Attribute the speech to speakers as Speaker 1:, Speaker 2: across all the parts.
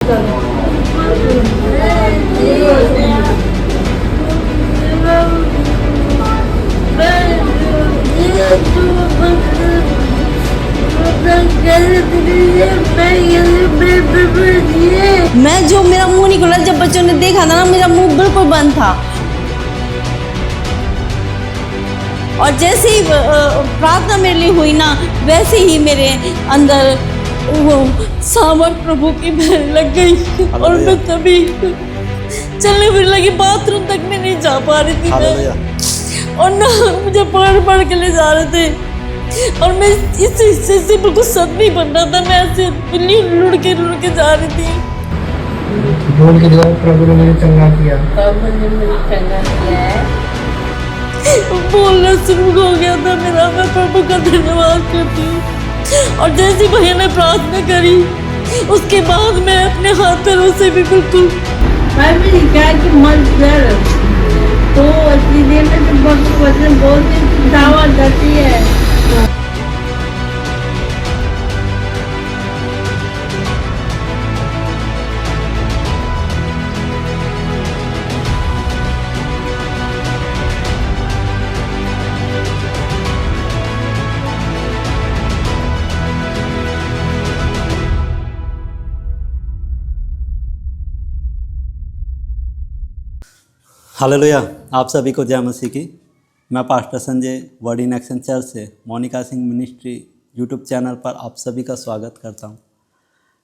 Speaker 1: मैं जो मेरा मुंह नहीं खुला, जब बच्चों ने देखा था ना, मेरा मुंह बिल्कुल बंद था। और जैसे ही प्रार्थना मेरे लिए हुई ना, वैसे ही मेरे अंदर वो सामर्थ प्रभु की बहन लग गई और मैं तभी चलने फिरने लगी। बाथरूम तक मैं नहीं जा पा रही थी मैं, और ना मुझे पकड़ के ले जा रहे थे और मैं इस हिस्से से बिल्कुल सदमी बन रहा था। मैं ऐसे बिल्ली लुढ़ के जा रही थी।
Speaker 2: बोल के जाओ, प्रभु ने मुझे चंगा किया।
Speaker 3: प्रभु ने मुझे चंगा किया है।
Speaker 1: बोलना शुरू हो गया था मेरा। मैं प्रभु का धन्यवाद करती हूँ। और जैसी भैया ने प्रार्थना करी, उसके बाद मैं अपने हाथ पैरों से भी बिल्कुल
Speaker 3: कि मन तो इसलिए मैं तो बहुत वचन बोलती दावा करती है।
Speaker 4: हालेलुया। आप सभी को जय मसीह की। मैं pastor Sanjay Word in Action church से Monika Singh ministry YouTube channel पर आप सभी का स्वागत करता हूं।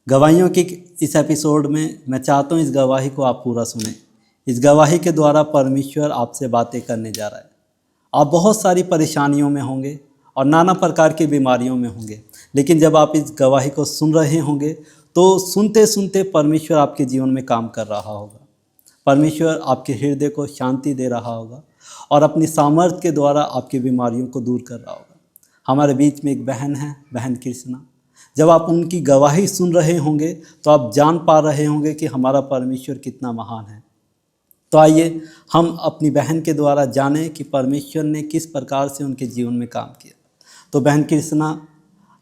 Speaker 4: गवाहियों की इस एपिसोड में मैं चाहता हूं इस गवाही को आप पूरा सुने। इस गवाही के द्वारा परमेश्वर आपसे बातें करने जा रहा है। आप बहुत सारी परेशानियों में होंगे और नाना प्रकार की बीमारियों में होंगे, लेकिन जब आप इस गवाही को सुन रहे होंगे तो सुनते सुनते परमेश्वर आपके जीवन में काम कर रहा होगा। परमेश्वर आपके हृदय को शांति दे रहा होगा और अपनी सामर्थ्य के द्वारा आपकी बीमारियों को दूर कर रहा होगा। हमारे बीच में एक बहन है, बहन कृष्णा। जब आप उनकी गवाही सुन रहे होंगे तो आप जान पा रहे होंगे कि हमारा परमेश्वर कितना महान है। तो आइए हम अपनी बहन के द्वारा जानें कि परमेश्वर ने किस प्रकार से उनके जीवन में काम किया। तो बहन कृष्णा,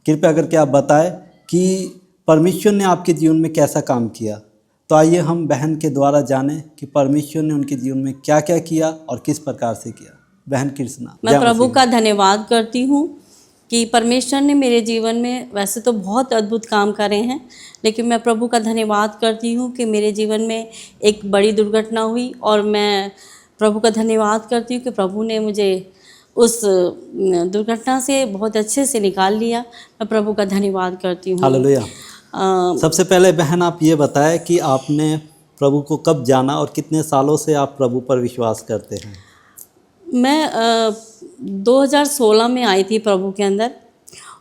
Speaker 4: कृपया करके आप बताएं कि परमेश्वर ने आपके जीवन में कैसा काम किया। तो आइए हम बहन के द्वारा जानें कि परमेश्वर ने उनके जीवन में क्या क्या किया और किस प्रकार से किया। बहन कृष्णा।
Speaker 1: मैं प्रभु का धन्यवाद करती हूँ कि परमेश्वर ने मेरे जीवन में वैसे तो बहुत अद्भुत काम करे हैं, लेकिन मैं प्रभु का धन्यवाद करती हूँ कि मेरे जीवन में एक बड़ी दुर्घटना हुई और मैं प्रभु का धन्यवाद करती हूँ कि प्रभु ने मुझे उस दुर्घटना से बहुत अच्छे से निकाल लिया। मैं प्रभु का धन्यवाद करती हूँ।
Speaker 4: हालेलुया। सबसे पहले बहन आप ये बताएं कि आपने प्रभु को कब जाना और कितने सालों से आप प्रभु पर विश्वास करते हैं।
Speaker 1: मैं 2016 में आई थी प्रभु के अंदर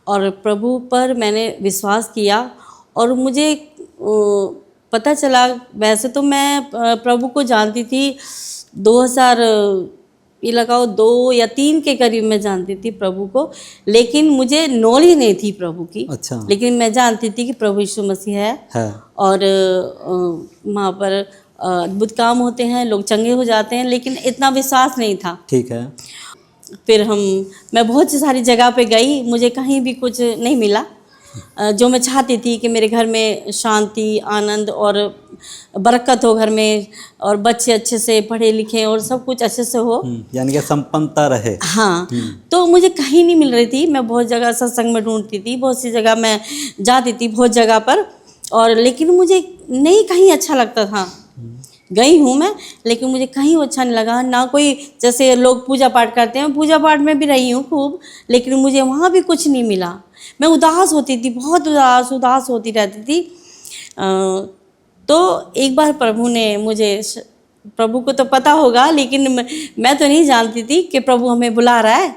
Speaker 1: और प्रभु पर मैंने विश्वास किया और मुझे पता चला। वैसे तो मैं प्रभु को जानती थी 2000 ये लगाओ 2 या 3 के करीब मैं जानती थी प्रभु को, लेकिन मुझे नॉलेज नहीं थी प्रभु की।
Speaker 4: अच्छा।
Speaker 1: लेकिन मैं जानती थी कि प्रभु यीशु मसीह है। और वहाँ पर अद्भुत काम होते हैं, लोग चंगे हो जाते हैं, लेकिन इतना विश्वास नहीं था।
Speaker 4: ठीक है।
Speaker 1: फिर मैं बहुत सी सारी जगह पे गई, मुझे कहीं भी कुछ नहीं मिला जो मैं चाहती थी कि मेरे घर में शांति, आनंद और बरकत हो घर में, और बच्चे अच्छे से पढ़े लिखे और सब कुछ अच्छे से हो,
Speaker 4: यानी कि संपन्नता रहे।
Speaker 1: हाँ। तो मुझे कहीं नहीं मिल रही थी। मैं बहुत जगह सत्संग में ढूंढती थी, बहुत सी जगह मैं जाती थी, बहुत जगह पर, और लेकिन मुझे नहीं कहीं अच्छा लगता था। गई हूँ मैं, लेकिन मुझे कहीं अच्छा नहीं लगा। ना कोई, जैसे लोग पूजा पाठ करते हैं, पूजा पाठ में भी रही हूँ खूब, लेकिन मुझे वहाँ भी कुछ नहीं मिला। मैं उदास होती थी, बहुत उदास होती रहती थी। तो एक बार प्रभु ने मुझे, प्रभु को तो पता होगा लेकिन मैं तो नहीं जानती थी कि प्रभु हमें बुला रहा है।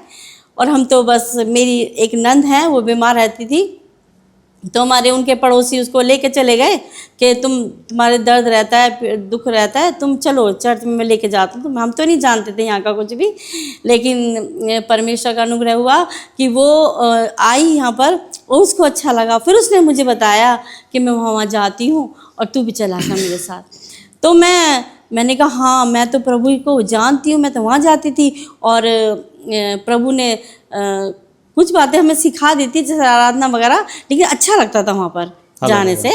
Speaker 1: और हम तो बस, मेरी एक नंद है, वो बीमार रहती थी, तो हमारे उनके पड़ोसी उसको लेके चले गए कि तुम्हारे दर्द रहता है, दुख रहता है, तुम चलो चर्च में मैं लेके जाता हूँ। तो हम तो नहीं जानते थे यहाँ का कुछ भी, लेकिन परमेश्वर का अनुग्रह हुआ कि वो आई यहाँ पर और उसको अच्छा लगा। फिर उसने मुझे बताया कि मैं वहाँ जाती हूँ और तू भी चला था मेरे साथ। तो मैंने कहा हाँ, मैं तो प्रभु को जानती हूँ, मैं तो वहाँ जाती थी और प्रभु ने कुछ बातें हमें सिखा दी थी, जैसे आराधना वगैरह, लेकिन अच्छा लगता था वहाँ पर जाने से।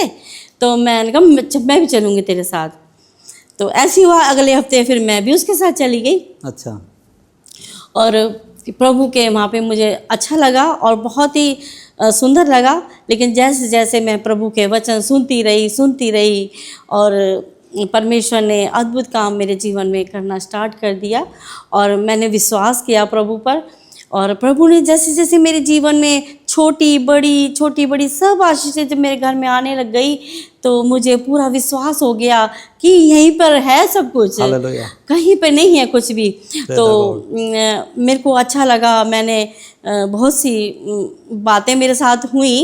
Speaker 1: तो मैंने कहा मैं भी चलूँगी तेरे साथ। तो ऐसे हुआ, अगले हफ्ते फिर मैं भी उसके साथ चली गई।
Speaker 4: अच्छा।
Speaker 1: और प्रभु के वहाँ पे मुझे अच्छा लगा और बहुत ही सुंदर लगा। लेकिन जैसे जैसे मैं प्रभु के वचन सुनती रही और परमेश्वर ने अद्भुत काम मेरे जीवन में करना स्टार्ट कर दिया और मैंने विश्वास किया प्रभु पर। और प्रभु ने जैसे जैसे मेरे जीवन में छोटी बड़ी सब आशीषें जब मेरे घर में आने लग गई, तो मुझे पूरा विश्वास हो गया कि यहीं पर है सब कुछ,
Speaker 4: हालेलुया।
Speaker 1: कहीं पे नहीं है कुछ भी। तो मेरे को अच्छा लगा। मैंने बहुत सी बातें मेरे साथ हुई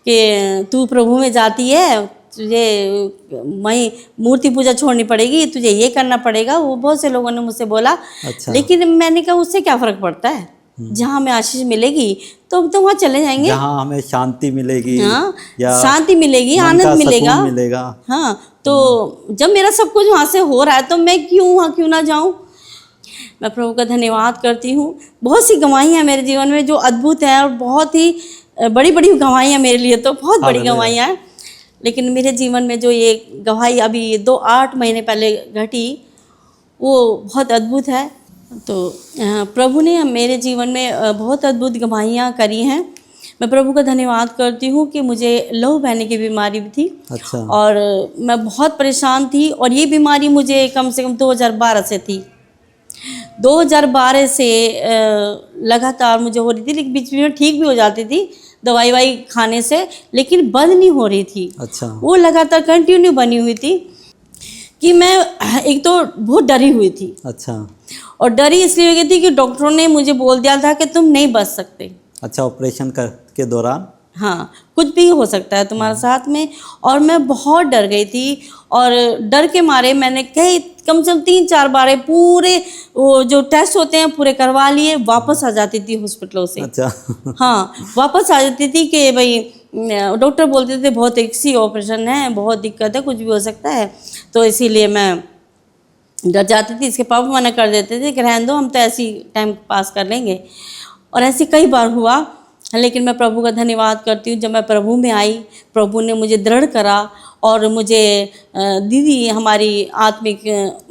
Speaker 1: कि तू प्रभु में जाती है, तुझे वहीं मूर्ति पूजा छोड़नी पड़ेगी, तुझे ये करना पड़ेगा। वो बहुत से लोगों ने मुझसे बोला।
Speaker 4: अच्छा।
Speaker 1: लेकिन मैंने कहा उससे क्या फ़र्क पड़ता है, जहाँ हमें आशीष मिलेगी तो वहाँ चले जाएंगे,
Speaker 4: जहाँ हमें शांति मिलेगी।
Speaker 1: हाँ,
Speaker 4: या
Speaker 1: शांति मिलेगी,
Speaker 4: मन
Speaker 1: आनंद
Speaker 4: का
Speaker 1: मिलेगा।
Speaker 4: सुकून मिलेगा।
Speaker 1: हाँ, तो जब मेरा सब कुछ वहाँ से हो रहा है तो मैं वहाँ क्यों ना जाऊँ। मैं प्रभु का धन्यवाद करती हूँ। बहुत सी गवाहियाँ मेरे जीवन में जो अद्भुत हैं और बहुत ही बड़ी बड़ी गवाहियाँ मेरे लिए, तो बहुत बड़ी गवाहियाँ हैं। लेकिन मेरे जीवन में जो ये गवाही अभी 8 महीने पहले घटी, वो बहुत अद्भुत है। तो प्रभु ने मेरे जीवन में बहुत अद्भुत गवाहियाँ करी हैं। मैं प्रभु का धन्यवाद करती हूँ कि मुझे लहू बहने की बीमारी भी थी।
Speaker 4: अच्छा।
Speaker 1: और मैं बहुत परेशान थी और ये बीमारी मुझे कम से कम 2012 से थी। 2012 से लगातार मुझे हो रही थी, लेकिन बीच में ठीक भी हो जाती थी दवाई खाने से, लेकिन बंद नहीं हो रही थी।
Speaker 4: अच्छा।
Speaker 1: वो लगातार कंटिन्यू बनी हुई थी कि मैं एक तो बहुत डरी हुई थी।
Speaker 4: अच्छा।
Speaker 1: और डरी इसलिए हो गई थी कि डॉक्टरों ने मुझे बोल दिया था कि तुम नहीं बच सकते।
Speaker 4: अच्छा, ऑपरेशन के दौरान?
Speaker 1: हाँ, कुछ भी हो सकता है तुम्हारे साथ में। और मैं बहुत डर गई थी और डर के मारे मैंने कम से कम 3-4 बार पूरे वो जो टेस्ट होते हैं पूरे करवा लिए, वापस आ जाती थी हॉस्पिटलों से।
Speaker 4: अच्छा।
Speaker 1: हाँ, वापस आ जाती थी कि भाई डॉक्टर बोलते थे बहुत सी ऑपरेशन है, बहुत दिक्कत है, कुछ भी हो सकता है। तो इसीलिए मैं डर जाती थी। इसके पापा मना कर देते थे कि रहने दो, हम तो ऐसी टाइम पास कर लेंगे। और ऐसे कई बार हुआ। लेकिन मैं प्रभु का धन्यवाद करती हूँ, जब मैं प्रभु में आई, प्रभु ने मुझे दृढ़ करा। और मुझे दीदी हमारी आत्मिक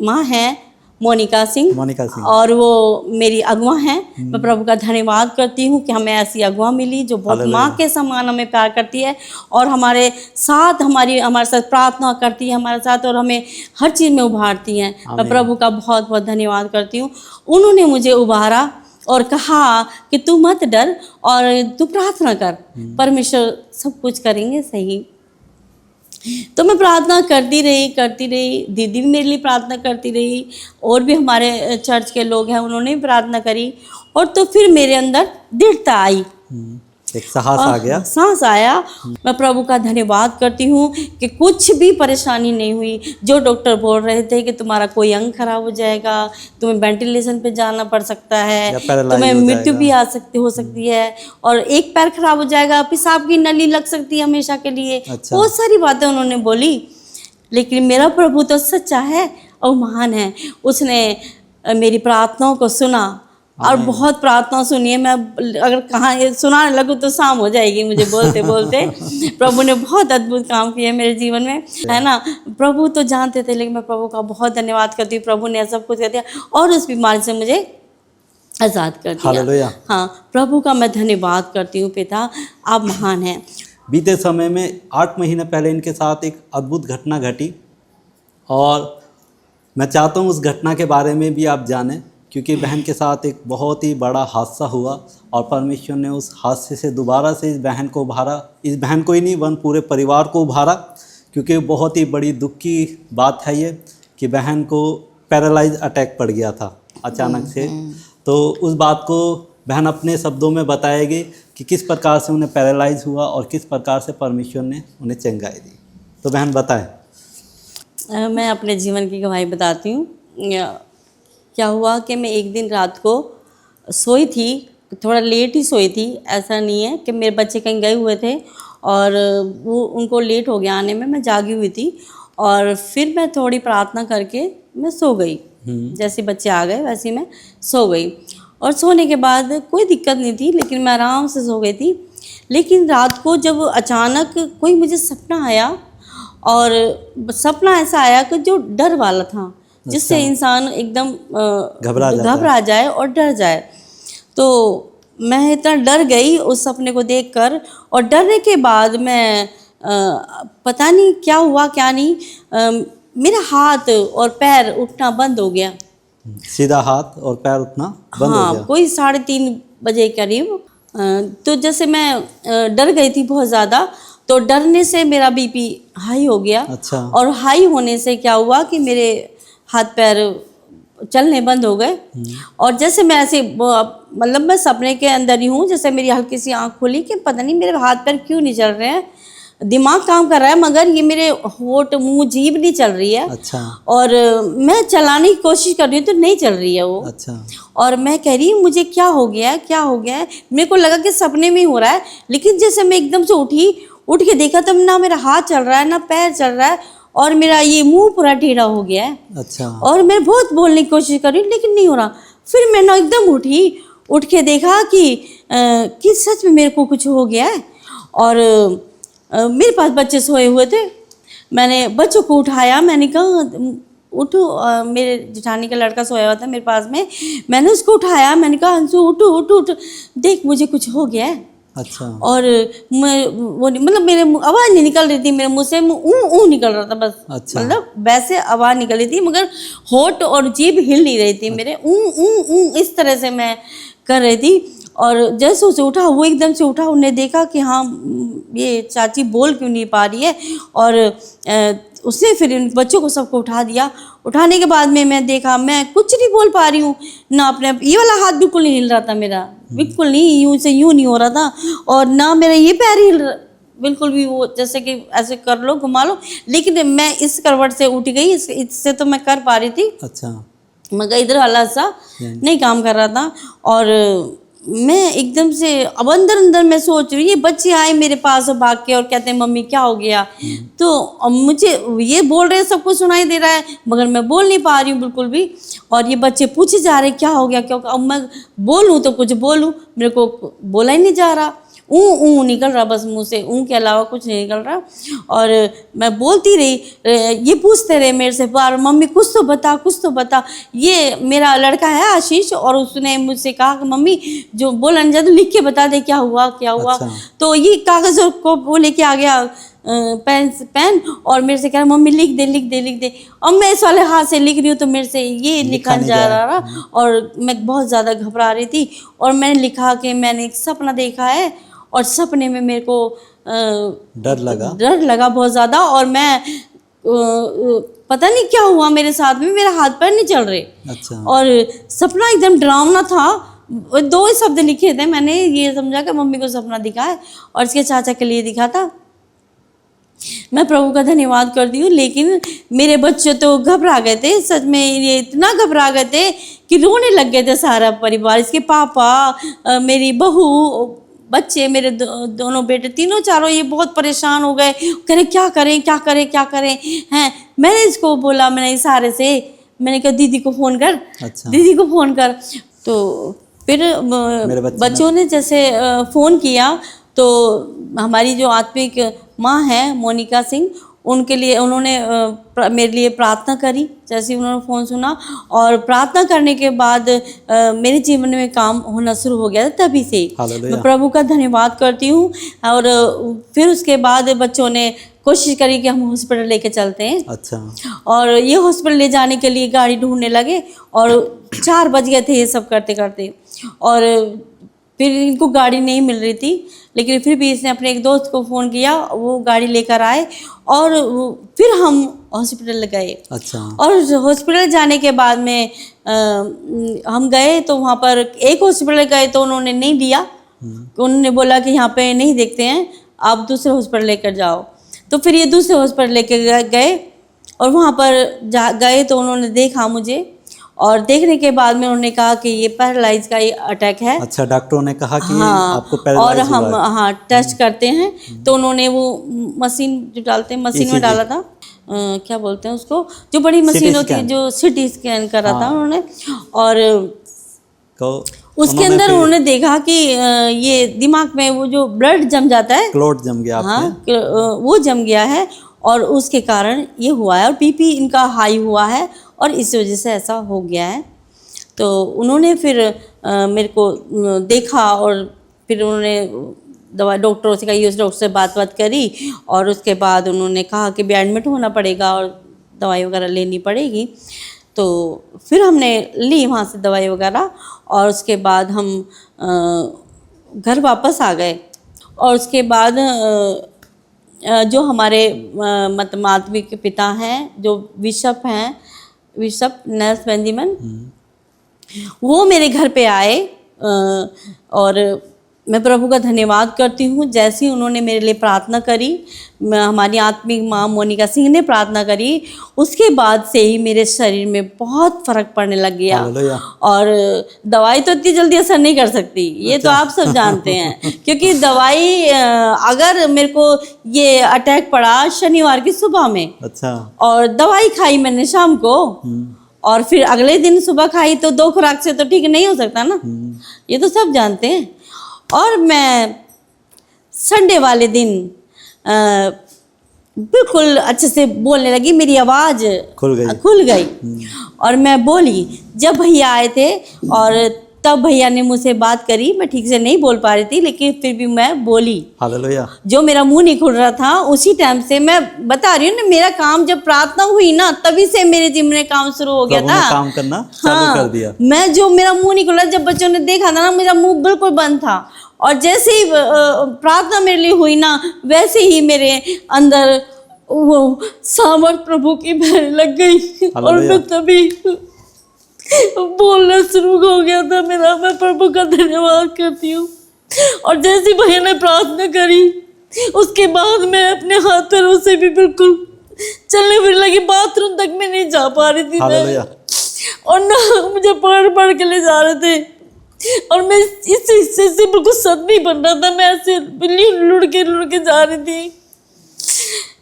Speaker 1: माँ हैं मोनिका सिंह, और वो मेरी अगुआ हैं। मैं प्रभु का धन्यवाद करती हूँ कि हमें ऐसी अगुआ मिली जो बहुत माँ के समान हमें प्यार करती है और हमारे साथ प्रार्थना करती है हमारे साथ, और हमें हर चीज़ में उभारती हैं। मैं प्रभु का बहुत बहुत धन्यवाद करती हूँ। उन्होंने मुझे उभारा और कहा कि तू मत डर और तू प्रार्थना कर, परमेश्वर सब कुछ करेंगे सही। तो मैं प्रार्थना करती रही। दीदी भी मेरे लिए प्रार्थना करती रही, और भी हमारे चर्च के लोग हैं उन्होंने भी प्रार्थना करी। और तो फिर मेरे अंदर दृढ़ता आई,
Speaker 4: एक साहस आ गया,
Speaker 1: सांस आया। मैं प्रभु का धन्यवाद करती हूँ कि कुछ भी परेशानी नहीं हुई। जो डॉक्टर बोल रहे थे कि तुम्हारा कोई अंग खराब हो जाएगा, तुम्हें वेंटिलेशन पे जाना पड़ सकता है, तुम्हें मृत्यु भी हो सकती है, और एक पैर खराब हो जाएगा, पेशाब की नली लग सकती है हमेशा के लिए।
Speaker 4: अच्छा।
Speaker 1: बहुत सारी बातें उन्होंने बोली। लेकिन मेरा प्रभु तो सच्चा है और महान है। उसने मेरी प्रार्थनाओं को सुना और बहुत प्रार्थना सुनी है। मैं अगर कहाँ सुनाने लगूँ तो शाम हो जाएगी मुझे बोलते बोलते। प्रभु ने बहुत अद्भुत काम किए मेरे जीवन में, है ना। प्रभु तो जानते थे, लेकिन मैं प्रभु का बहुत धन्यवाद करती हूँ। प्रभु ने सब कुछ कर दिया और उस बीमारी से मुझे आज़ाद कर दिया।
Speaker 4: हालेलुया।
Speaker 1: हाँ, प्रभु का मैं धन्यवाद करती हूँ। पिता, आप महान हैं।
Speaker 4: बीते समय में 8 महीने पहले इनके साथ एक अद्भुत घटना घटी, और मैं चाहता हूँ उस घटना के बारे में भी आप जानें, क्योंकि बहन के साथ एक बहुत ही बड़ा हादसा हुआ और परमेश्वर ने उस हादसे से दोबारा से इस बहन को उभारा। इस बहन को ही नहीं, वन पूरे परिवार को उभारा, क्योंकि बहुत ही बड़ी दुख की बात है ये कि बहन को पैरालाइज अटैक पड़ गया था अचानक से। तो उस बात को बहन अपने शब्दों में बताएगी कि किस प्रकार से उन्हें पैरालाइज हुआ और किस प्रकार से परमेश्वर ने उन्हें चंगाई दी। तो बहन बताएं।
Speaker 1: मैं अपने जीवन की गवाही बताती हूँ। क्या हुआ कि मैं एक दिन रात को सोई थी, थोड़ा लेट ही सोई थी। ऐसा नहीं है कि मेरे बच्चे कहीं गए हुए थे और वो उनको लेट हो गया आने में, मैं जागी हुई थी। और फिर मैं थोड़ी प्रार्थना करके मैं सो गई। जैसे बच्चे आ गए वैसे मैं सो गई, और सोने के बाद कोई दिक्कत नहीं थी, लेकिन मैं आराम से सो गई थी। लेकिन रात को जब अचानक कोई मुझे सपना आया और सपना ऐसा आया कि जो डर वाला था, जिससे इंसान एकदम घबरा जाए और डर जाए। तो मैं इतना डर गई उस सपने को देखकर, और डरने के बाद मैं पता नहीं क्या हुआ क्या नहीं, मेरा हाथ और पैर उठना बंद हो गया।
Speaker 4: सीधा हाथ और पैर उठना बंद हो गया?
Speaker 1: कोई 3:30 बजे करीब। तो जैसे मैं डर गई थी बहुत ज़्यादा, तो डरने से मेरा बीपी हाई हो गया।
Speaker 4: अच्छा।
Speaker 1: और हाई होने से क्या हुआ कि मेरे हाथ पैर चलने बंद हो गए। और जैसे मैं ऐसे मतलब मैं सपने के अंदर ही हूँ, जैसे मेरी हल्की सी आँख खुली कि पता नहीं मेरे हाथ पैर क्यों नहीं चल रहे हैं, दिमाग काम कर रहा है मगर ये मेरे होंठ मुंह जीभ नहीं चल रही है।
Speaker 4: अच्छा।
Speaker 1: और मैं चलाने की कोशिश कर रही हूँ तो नहीं चल रही है वो।
Speaker 4: अच्छा।
Speaker 1: और मैं कह रही हूँ मुझे क्या हो गया है, क्या हो गया है। मेरे को लगा कि सपने में ही हो रहा है, लेकिन जैसे मैं एकदम से उठ के देखा तो ना मेरा हाथ चल रहा है ना पैर चल रहा है, और मेरा ये मुंह पूरा टेढ़ा हो गया है।
Speaker 4: अच्छा।
Speaker 1: और मैं बहुत बोलने की कोशिश कर रही हूँ लेकिन नहीं हो रहा। फिर मैं ना एकदम उठ के देखा कि सच में मेरे को कुछ हो गया है। और मेरे पास बच्चे सोए हुए थे, मैंने बच्चों को उठाया, मैंने कहा उठो। मेरे जेठानी का लड़का सोया हुआ था मेरे पास में, मैंने उसको उठाया, मैंने कहा अंशु उठ उठ उठ, देख मुझे कुछ हो गया है।
Speaker 4: अच्छा।
Speaker 1: और मैं वो मतलब मेरे आवाज़ नहीं निकल रही थी मेरे मुंह से, ऊ निकल रहा था बस।
Speaker 4: अच्छा।
Speaker 1: मतलब वैसे आवाज़ निकल रही थी मगर होठ और जीभ हिल नहीं रही थी मेरे, ऊ इस तरह से मैं कर रही थी। और जैसे उसे उठा, वो एकदम से उठा, उन्हें देखा कि हाँ ये चाची बोल क्यों नहीं पा रही है। और उसने फिर इन बच्चों को सबको उठा दिया। उठाने के बाद में मैं देखा मैं कुछ नहीं बोल पा रही हूँ ना, अपने ये वाला हाथ बिल्कुल नहीं हिल रहा था मेरा, बिल्कुल नहीं, यूँ से यूँ नहीं हो रहा था। और ना मेरा ये पैर हिल रहा बिल्कुल भी, वो जैसे कि ऐसे कर लो घुमा लो, लेकिन मैं इस करवट से उठ गई, इससे तो मैं कर पा रही थी।
Speaker 4: अच्छा।
Speaker 1: मगर इधर वाला सा नहीं काम कर रहा था। और मैं एकदम से अब अंदर मैं सोच रही हूँ, ये बच्चे आए मेरे पास और भाग के और कहते हैं मम्मी क्या हो गया। तो अब मुझे ये बोल रहे हैं, सबको सुनाई दे रहा है मगर मैं बोल नहीं पा रही हूँ बिल्कुल भी। और ये बच्चे पूछे जा रहे क्या हो गया, क्योंकि अब मैं बोलूँ तो कुछ बोलूँ, मेरे को बोला ही नहीं जा रहा, ऊ निकल रहा बस मुंह से, ऊ के अलावा कुछ नहीं निकल रहा। और मैं बोलती रही, ये पूछते रहे मेरे से बार, मम्मी कुछ तो बता, कुछ तो बता। ये मेरा लड़का है आशीष, और उसने मुझसे कहा कि मम्मी जो बोला नहीं जाता लिख के बता दे क्या हुआ क्या हुआ।
Speaker 4: अच्छा।
Speaker 1: तो ये कागज़ को वो लेके आ गया, पेन, और मेरे से कह रहा मम्मी लिख दे। और मैं इस वाले हाथ से लिख रही हूँ तो मेरे से ये लिखा नहीं जा रहा, और मैं बहुत ज़्यादा घबरा रही थी। और मैंने लिखा कि मैंने एक सपना देखा है, और सपने में मेरे को डर लगा बहुत ज़्यादा। और मैं पता नहीं क्या हुआ मेरे साथ में, मेरा हाथ पैर नहीं चल रहे।
Speaker 4: अच्छा।
Speaker 1: और सपना एकदम डरावना था। 2 ही शब्द लिखे थे मैंने, ये समझा कि मम्मी को सपना दिखा है और इसके चाचा के लिए दिखा था। मैं प्रभु का धन्यवाद करती हूँ। लेकिन मेरे बच्चे तो घबरा गए थे, सच में ये इतना घबरा गए थे कि रोने लग गए थे सारा परिवार, इसके पापा, मेरी बहू, बच्चे, मेरे दोनों बेटे, तीनों चारों ये बहुत परेशान हो गए, कह क्या करें हैं। मैंने इसको बोला, मैंने इशारे से मैंने कहा दीदी को फ़ोन कर। अच्छा। दीदी को फ़ोन कर। तो फिर बच्चों ने जैसे फ़ोन किया तो हमारी जो आत्मिक माँ है मोनिका सिंह, उनके लिए उन्होंने मेरे लिए प्रार्थना करी जैसे उन्होंने फ़ोन सुना। और प्रार्थना करने के बाद मेरे जीवन में काम होना शुरू हो गया था तभी से। मैं प्रभु का धन्यवाद करती हूँ। और फिर उसके बाद बच्चों ने कोशिश करी कि हम हॉस्पिटल लेके चलते हैं। अच्छा। और ये हॉस्पिटल ले जाने के लिए गाड़ी ढूंढने लगे, और 4 बज गए थे ये सब करते करते। और फिर इनको गाड़ी नहीं मिल रही थी, लेकिन फिर भी इसने अपने एक दोस्त को फ़ोन किया, वो गाड़ी लेकर आए और फिर हम हॉस्पिटल गए। अच्छा। और हॉस्पिटल जाने के बाद में हम गए तो वहाँ पर एक हॉस्पिटल गए तो उन्होंने नहीं लिया, उन्होंने बोला कि यहाँ पे नहीं देखते हैं, आप दूसरे हॉस्पिटल लेकर जाओ। तो फिर ये दूसरे हॉस्पिटल लेकर गए और वहाँ पर गए तो उन्होंने देखा मुझे, और देखने के बाद में उन्होंने कहा कि ये पैरालाइज का ही अटैक है। अच्छा, डॉक्टरों ने कहा कि आपको पैरालाइज हुआ है। और हम टेस्ट करते हैं तो उन्होंने वो मशीन जो डालते हैं मशीन में डाला था, क्या बोलते हैं उसको, जो बड़ी मशीन होती है जो सिटी स्कैन करा था उन्होंने। और तो उसके अंदर उन्होंने देखा कि ये दिमाग में वो जो ब्लड जम जाता है, क्लॉट जम गया। हाँ, वो जम गया है। और उसके कारण ये हुआ है, और बीपी इनका हाई हुआ है और इस वजह से ऐसा हो गया है। तो उन्होंने फिर मेरे को देखा और फिर उन्होंने दवा डॉक्टरों से कही, उस डॉक्टर से बात करी और उसके बाद उन्होंने कहा कि भी एडमिट होना पड़ेगा और दवाई वगैरह लेनी पड़ेगी। तो फिर हमने ली वहाँ से दवाई वगैरह और उसके बाद हम घर वापस आ गए। और उसके बाद जो हमारे मतलब माधवी के पिता हैं, जो बिशप हैं, बिशप नेल्स बेंजामिन, वो मेरे घर पे आए और मैं प्रभु का धन्यवाद करती हूँ। जैसे ही उन्होंने मेरे लिए प्रार्थना करी, हमारी आत्मिक माँ मोनिका सिंह ने प्रार्थना करी, उसके बाद से ही मेरे शरीर में बहुत फर्क पड़ने लग गया। और दवाई तो इतनी जल्दी असर नहीं कर सकती, ये तो आप सब जानते हैं, क्योंकि दवाई अगर मेरे को ये अटैक पड़ा शनिवार की सुबह में, अच्छा, और दवाई खाई मैंने शाम को और फिर अगले दिन सुबह खाई, तो 2 खुराक से तो ठीक नहीं हो सकता ना, ये तो सब जानते हैं। और मैं संडे वाले दिन बिल्कुल अच्छे से बोलने लगी, मेरी आवाज़ खुल गई और मैं बोली। जब भैया आए थे और तब भैया ने मुझसे बात करी, मैं ठीक से नहीं बोल पा रही थी, लेकिन फिर भी मैं बोली। हालेलुया। जो मेरा मुंह नहीं खुल रहा था, उसी टाइम से मैं बता रही हूँ ना, मेरा काम जब प्रार्थना हुई ना, तभी से मेरे जिम में काम शुरू हो गया था, काम करना चालू कर दिया। मैं जो मेरा मुंह नहीं खुल रहा, जब बच्चों ने देखा था ना, मेरा मुंह बिल्कुल बंद था, और जैसे ही प्रार्थना मेरे लिए हुई ना, वैसे ही मेरे अंदर वो सामर्थ प्रभु की बहने लग गई और मैं तभी बोलना शुरू हो गया था मेरा। मैं प्रभु का धन्यवाद करती हूँ। और जैसे भैया ने प्रार्थना करी, उसके बाद मैं अपने हाथ पैरों से भी बिल्कुल चलने फिरने लगी, बाथरूम तक मैं नहीं जा पा रही थी मैं, और ना मुझे पकड़ के ले जा रहे थे, और मैं इस हिस्से से बिल्कुल सद नहीं बन रहा था, मैं ऐसे लुढ़ के जा रही थी।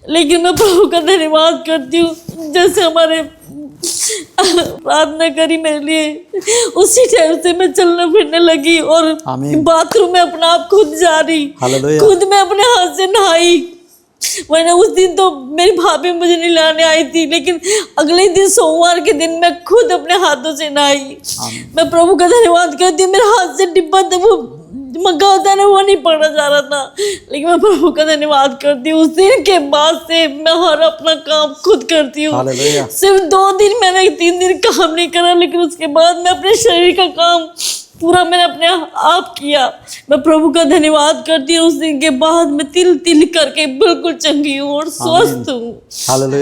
Speaker 1: लेकिन मैं प्रभु का धन्यवाद करती हूँ, जैसे हमारे प्रार्थना करी मेरे लिए, उसी टाइम से मैं चलने फिरने लगी और बाथरूम में अपना आप खुद जा रही, खुद मैं अपने हाथ से नहाई। वरना उस दिन तो मेरी भाभी मुझे नहीं लाने आई थी, लेकिन अगले दिन सोमवार के दिन मैं खुद अपने हाथों से नहाई। मैं प्रभु का धन्यवाद करती हूँ, मेरे हाथ से डिब्बा वो मग्गा होता है ना, वो नहीं पकड़ा जा रहा था, लेकिन मैं प्रभु का धन्यवाद करती हूँ। उस दिन के बाद से मैं हर अपना काम खुद करती हूँ। सिर्फ 2 दिन मैंने 3 दिन काम नहीं करा, लेकिन उसके बाद मैं अपने शरीर का काम पूरा मैंने अपने आप किया। मैं प्रभु का धन्यवाद करती हूँ। उस दिन के बाद मैं तिल करके बिल्कुल चंगी हूँ और स्वस्थ हूँ।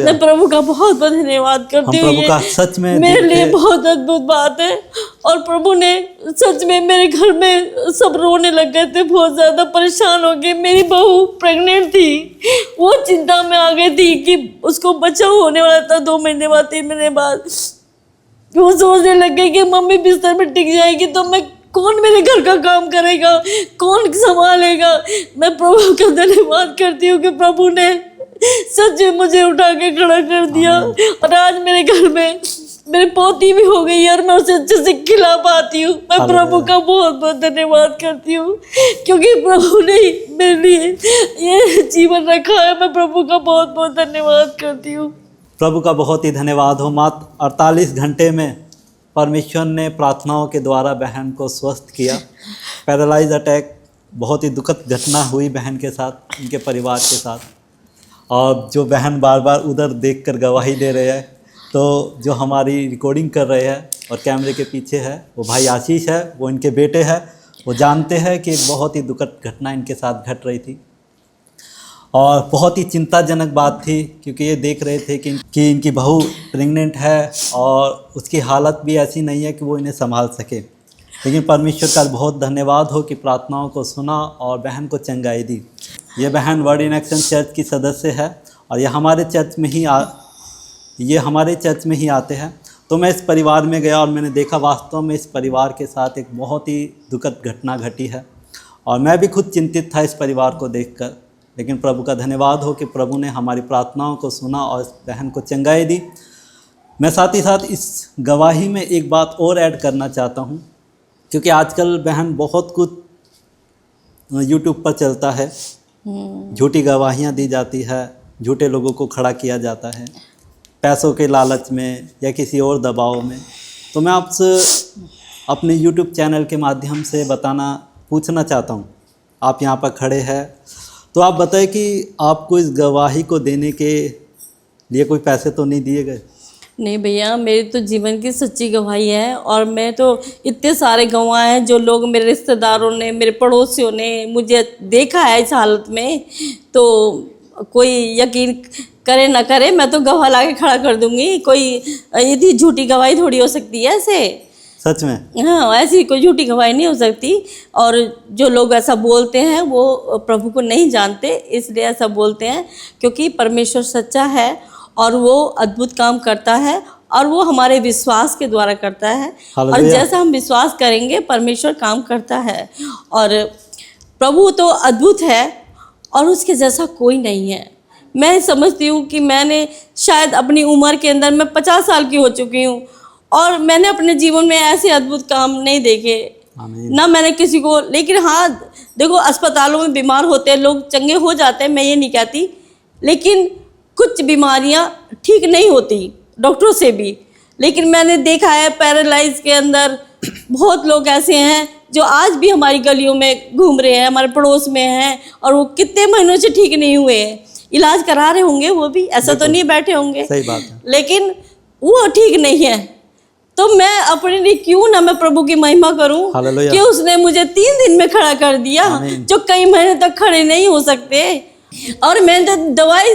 Speaker 1: मैं प्रभु का बहुत बहुत धन्यवाद करती हूँ। ये सच में मेरे लिए बहुत अद्भुत बात है। और प्रभु ने सच में मेरे घर में सब रोने लग गए थे, बहुत ज़्यादा परेशान हो गए। मेरी बहू प्रेग्नेंट थी, वो चिंता में आ गई थी कि उसको बच्चा होने वाला था 2 महीने बाद 3 महीने बाद। वो सोचने लग गई कि मम्मी बिस्तर में टिक जाएगी तो मैं कौन मेरे घर का काम करेगा, कौन संभालेगा। मैं प्रभु का धन्यवाद करती हूँ कि प्रभु ने सच में मुझे उठा के खड़ा कर दिया। और आज मेरे घर में मेरी पोती भी हो गई और मैं उसे अच्छे से खिला पाती हूँ। मैं प्रभु का बहुत बहुत धन्यवाद करती हूँ, क्योंकि प्रभु ने मेरे लिए ये जीवन रखा है। मैं प्रभु का बहुत बहुत धन्यवाद करती हूँ।
Speaker 4: प्रभु का बहुत ही धन्यवाद हो। मात्र 48 घंटे में परमेश्वर ने प्रार्थनाओं के द्वारा बहन को स्वस्थ किया। पैरालाइज अटैक बहुत ही दुखद घटना हुई बहन के साथ, उनके परिवार के साथ। और जो बहन बार बार उधर देखकर गवाही दे रहे हैं, तो जो हमारी रिकॉर्डिंग कर रहे हैं और कैमरे के पीछे है वो भाई आशीष है, वो इनके बेटे हैं। वो जानते हैं कि बहुत ही दुखद घटना इनके साथ घट रही थी और बहुत ही चिंताजनक बात थी, क्योंकि ये देख रहे थे कि इनकी बहू प्रेग्नेंट है और उसकी हालत भी ऐसी नहीं है कि वो इन्हें संभाल सके। लेकिन परमेश्वर का बहुत धन्यवाद हो कि प्रार्थनाओं को सुना और बहन को चंगाई दी। ये बहन वर्ड इन एक्शन चर्च की सदस्य है और ये हमारे चर्च में ही आते हैं। तो मैं इस परिवार में गया और मैंने देखा वास्तव में इस परिवार के साथ एक बहुत ही दुखद घटना घटी है और मैं भी खुद चिंतित था इस परिवार को देखकर। लेकिन प्रभु का धन्यवाद हो कि प्रभु ने हमारी प्रार्थनाओं को सुना और इस बहन को चंगाई दी। मैं साथ ही साथ इस गवाही में एक बात और ऐड करना चाहता हूं, क्योंकि आजकल बहन बहुत कुछ यूट्यूब पर चलता है, झूठी गवाहियां दी जाती है झूठे लोगों को खड़ा किया जाता है पैसों के लालच में या किसी और दबाव में। तो मैं आपसे अपने यूट्यूब चैनल के माध्यम से पूछना चाहता हूँ, आप यहाँ पर खड़े हैं तो आप बताएं कि आपको इस गवाही को देने के लिए कोई पैसे तो नहीं दिए गए?
Speaker 1: नहीं भैया, मेरी तो जीवन की सच्ची गवाही है। और मैं तो इतने सारे गवाह हैं जो लोग, मेरे रिश्तेदारों ने, मेरे पड़ोसियों ने मुझे देखा है इस हालत में। तो कोई यकीन करे ना करे, मैं तो गवाह ला के खड़ा कर दूंगी। कोई इतनी झूठी गवाही थोड़ी हो सकती है ऐसे।
Speaker 4: सच में?
Speaker 1: हाँ, ऐसी कोई झूठी गवाही नहीं हो सकती। और जो लोग ऐसा बोलते हैं वो प्रभु को नहीं जानते, इसलिए ऐसा बोलते हैं। क्योंकि परमेश्वर सच्चा है और वो अद्भुत काम करता है और वो हमारे विश्वास के द्वारा करता है। और जैसा हम विश्वास करेंगे परमेश्वर काम करता है। और प्रभु तो अद्भुत है और उसके जैसा कोई नहीं है। मैं समझती हूँ कि मैंने शायद अपनी उम्र के अंदर, मैं 50 साल की हो चुकी हूँ और मैंने अपने जीवन में ऐसे अद्भुत काम नहीं देखे ना मैंने किसी को। लेकिन हाँ देखो, अस्पतालों में बीमार होते हैं लोग, चंगे हो जाते हैं, मैं ये नहीं कहती, लेकिन कुछ बीमारियां ठीक नहीं होती डॉक्टरों से भी। लेकिन मैंने देखा है पैरालाइज के अंदर बहुत लोग ऐसे हैं जो आज भी हमारी गलियों में घूम रहे हैं, हमारे पड़ोस में हैं, और वो कितने महीनों से ठीक नहीं हुए हैं। इलाज करा रहे होंगे वो भी, ऐसा तो नहीं बैठे होंगे,
Speaker 4: सही बात है,
Speaker 1: लेकिन वो ठीक नहीं है। तो मैं अपने लिए क्यों ना मैं प्रभु की महिमा करूं कि उसने मुझे 3 दिन में खड़ा कर दिया, जो कई महीने तक खड़े नहीं हो सकते। और मैंने तो दवाई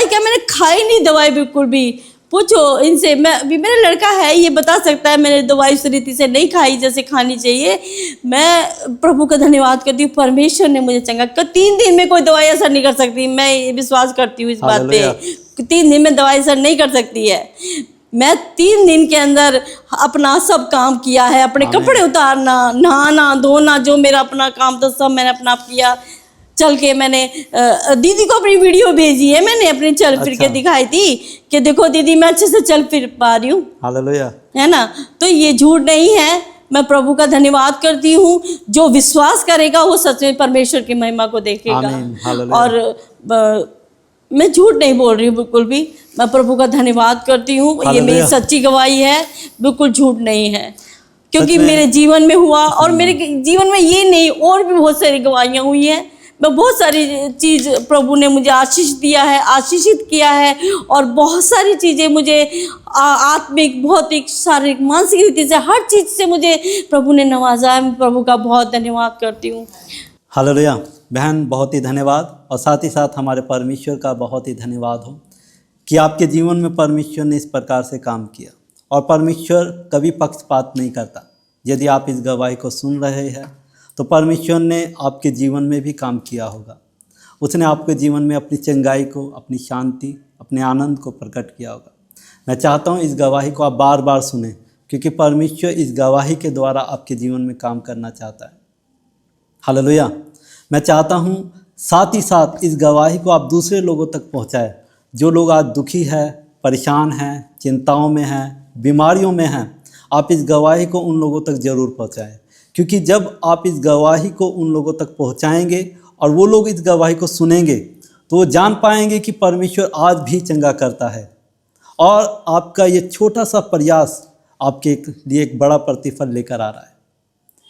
Speaker 1: क्या, मैंने खाई नहीं दवाई बिल्कुल भी। पूछो इनसे, मैं अभी, मेरा लड़का है, ये बता सकता है, मैंने दवाई उस रीति से नहीं खाई जैसे खानी चाहिए। मैं प्रभु का धन्यवाद करती हूँ, परमेश्वर ने मुझे चंगा कर। 3 दिन में कोई दवाई असर नहीं कर सकती, मैं विश्वास करती हूँ इस बात पे। 3 दिन में दवाई असर नहीं कर सकती है। मैं 3 दिन के अंदर अपना सब काम किया है, अपने कपड़े उतारना, नहाना धोना, जो मेरा अपना काम था सब मैंने अपना किया। चल के मैंने दीदी को अपनी वीडियो भेजी है, मैंने अपनी चल फिर के दिखाई थी कि देखो दीदी मैं अच्छे से चल फिर पा रही हूँ,
Speaker 4: हालेलुया,
Speaker 1: है ना। तो ये झूठ नहीं है। मैं प्रभु का धन्यवाद करती हूँ। जो विश्वास करेगा वो सच में परमेश्वर की महिमा को देखेगा। और मैं झूठ नहीं बोल रही हूँ बिल्कुल भी, मैं प्रभु का धन्यवाद करती हूँ। ये मेरी सच्ची गवाही है, बिल्कुल झूठ नहीं है, क्योंकि मेरे जीवन में हुआ। और मेरे जीवन में ये नहीं, और भी बहुत सारी गवाहियाँ हुई हैं। मैं बहुत सारी चीज़, प्रभु ने मुझे आशीष दिया है, आशीषित किया है, और बहुत सारी चीज़ें मुझे आत्मिक, भौतिक, शारीरिक, मानसिक रीति से, हर चीज़ से मुझे प्रभु ने नवाजा है। मैं प्रभु का बहुत धन्यवाद करती हूँ।
Speaker 4: हालेलुया बहन, बहुत ही धन्यवाद। और साथ ही साथ हमारे परमेश्वर का बहुत ही धन्यवाद हो कि आपके जीवन में परमेश्वर ने इस प्रकार से काम किया। और परमेश्वर कभी पक्षपात नहीं करता। यदि आप इस गवाही को सुन रहे हैं तो परमेश्वर ने आपके जीवन में भी काम किया होगा। उसने आपके जीवन में अपनी चंगाई को, अपनी शांति, अपने आनंद को प्रकट किया होगा। मैं चाहता हूँ इस गवाही को आप बार बार सुने, क्योंकि परमेश्वर इस गवाही के द्वारा आपके जीवन में काम करना चाहता है। हालेलुया। मैं चाहता हूँ साथ ही साथ इस गवाही को आप दूसरे लोगों तक पहुँचाएं, जो लोग आज दुखी है, परेशान हैं, चिंताओं में हैं, बीमारियों में हैं। आप इस गवाही को उन लोगों तक ज़रूर पहुँचाएं, क्योंकि जब आप इस गवाही को उन लोगों तक पहुंचाएंगे और वो लोग इस गवाही को सुनेंगे तो वो जान पाएंगे कि परमेश्वर आज भी चंगा करता है। और आपका ये छोटा सा प्रयास आपके लिए एक बड़ा प्रतिफल लेकर आ रहा है।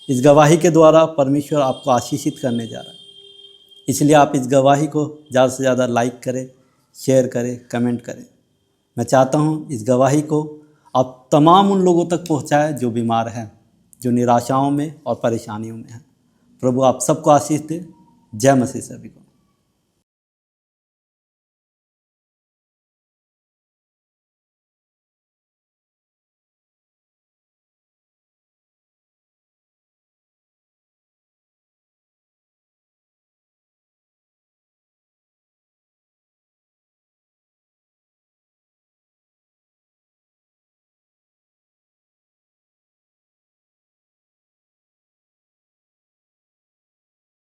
Speaker 4: इस गवाही के द्वारा परमेश्वर आपको आशीषित करने जा रहा है। इसलिए आप इस गवाही को ज़्यादा से ज़्यादा लाइक करें, शेयर करें, कमेंट करें। मैं चाहता हूँ इस गवाही को आप तमाम उन लोगों तक पहुँचाएँ जो बीमार हैं, जो निराशाओं में और परेशानियों में हैं। प्रभु आप सबको आशीष दे। जय मसीह सभी को।